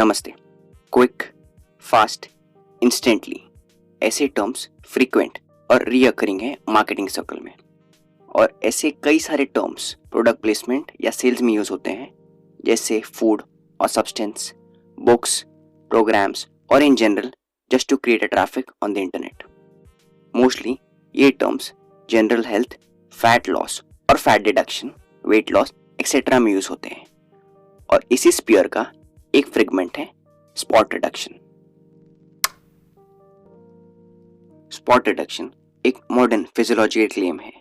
नमस्ते। Quick, fast, instantly ऐसे terms frequent और रीअकरिंग है मार्केटिंग सर्कल में, और ऐसे कई सारे टर्म्स प्रोडक्ट प्लेसमेंट या सेल्स में यूज होते हैं, जैसे फूड और सब्सटेंस, बुक्स, प्रोग्राम्स और in general just to create a traffic on the internet. Mostly ये terms general health, fat loss और fat deduction, weight loss etcetera में यूज होते हैं, और इसी स्पीयर का एक फ्रेगमेंट है स्पॉट रिडक्शन। स्पॉट रिडक्शन एक मॉडर्न फिजियोलॉजिकल क्लेम है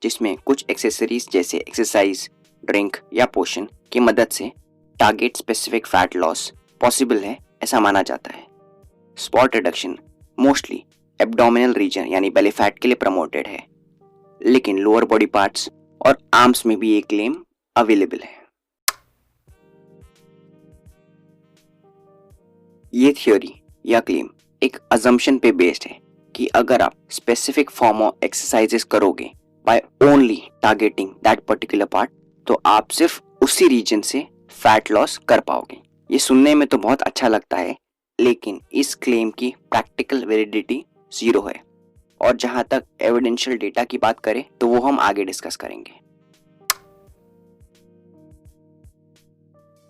जिसमें कुछ एक्सेसरीज जैसे एक्सरसाइज, ड्रिंक या पोशन की मदद से target specific fat loss possible है, ऐसा माना जाता है। Spot reduction mostly abdominal region यानी बेली फैट के लिए प्रमोटेड है, लेकिन लोअर बॉडी पार्ट्स और आर्म्स में भी ये क्लेम अवेलेबल है। ये थ्योरी या क्लेम एक अजम्पशन पे बेस्ड है कि अगर आप स्पेसिफिक फॉर्म ऑफ एक्सरसाइजेस करोगे by only targeting that particular part, तो आप सिर्फ उसी रीजन से फैट लॉस कर पाओगे। ये सुनने में तो बहुत अच्छा लगता है, लेकिन इस क्लेम की प्रैक्टिकल वैलिडिटी 0 है, और जहां तक एविडेंशियल डेटा की बात करें तो वो हम आगे डिस्कस करेंगे।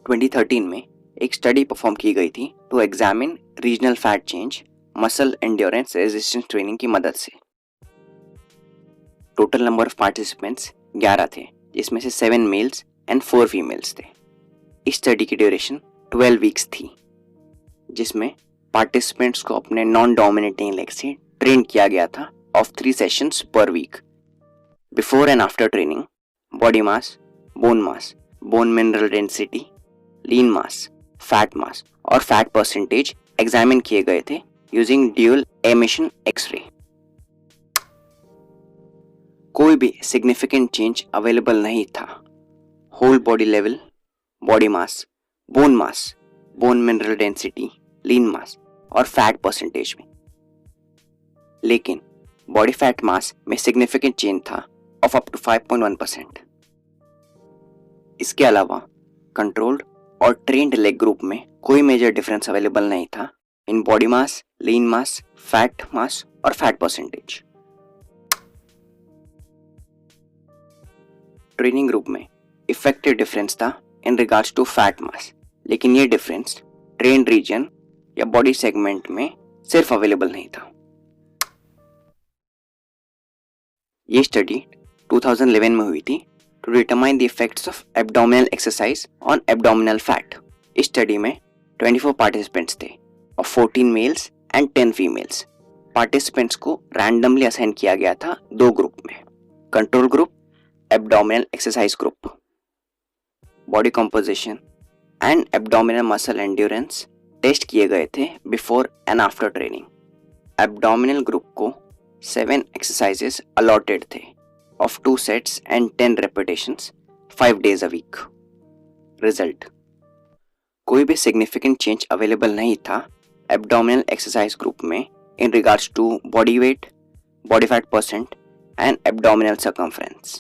2013 में एक स्टडी परफॉर्म की गई थी to examine regional fat change muscle endurance resistance training की मदद से। टोटल नंबर ऑफ पार्टिसिपेंट्स 11 थे, जिसमें से 7 मेल्स एंड 4 फीमेल्स थे। इस स्टडी की ड्यूरेशन 12 वीक्स थी, जिसमें पार्टिसिपेंट्स को अपने नॉन डोमिनेटिंग लेग से ट्रेन किया गया था of 3 sessions per week. Before and after training body mass, bone mineral density, lean mass, fat mass और फैट परसेंटेज एग्जामिन किए गए थे यूजिंग ड्यूल एमिशन एक्सरे। कोई भी सिग्निफिकेंट चेंज अवेलेबल नहीं था whole body level, body mass, bone mineral density, lean mass और fat percentage में, लेकिन बॉडी फैट मास में सिग्निफिकेंट चेंज था ऑफ अप टू 5.1%। इसके अलावा कंट्रोल्ड और ट्रेन्ड लेग ग्रुप में कोई मेजर डिफरेंस अवेलेबल नहीं था in body mass, lean mass, fat mass और फैट परसेंटेज। ट्रेनिंग ग्रुप में इफेक्टिव डिफरेंस था in regards to fat mass, लेकिन ये डिफरेंस ट्रेन्ड रीजन या बॉडी सेगमेंट में सिर्फ अवेलेबल नहीं था। ये स्टडी 2011 में हुई थी to determine the effects of abdominal exercise on abdominal fat. इस स्टडी में 24 पार्टिसिपेंट्स थे और 14 मेल्स एंड 10 फीमेल्स। पार्टिसिपेंट्स को रैंडमली असाइन किया गया था 2 ग्रुप में, control group, abdominal exercise group. Body composition and abdominal muscle endurance test किए गए थे before and after training. Abdominal group को 7 एक्सरसाइजेस अलॉटेड थे of 2 sets and 10 repetitions 5 days a week. Result: कोई भी significant change अवेलेबल नहीं था abdominal exercise group में in regards to body weight, body fat percent and abdominal circumference.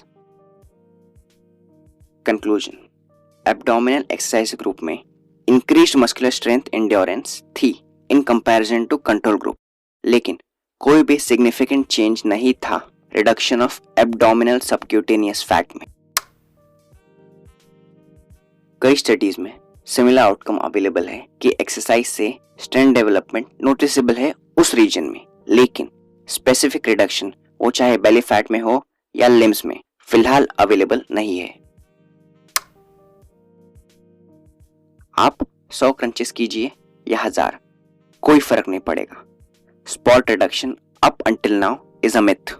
Conclusion: abdominal exercise group में increased muscular strength endurance थी in comparison to control group, लेकिन कोई भी significant change नहीं था reduction of abdominal subcutaneous fat में। कई studies में सिमिलर आउटकम अवेलेबल है कि एक्सरसाइज से स्ट्रेंथ डेवलपमेंट नोटिसेबल है उस रीजन में, लेकिन स्पेसिफिक रिडक्शन वो चाहे बेली फैट में हो या लिम्स में फिलहाल अवेलेबल नहीं है। आप 100 क्रंचेस कीजिए या 1000, कोई फर्क नहीं पड़ेगा। Spot reduction up until now is a myth.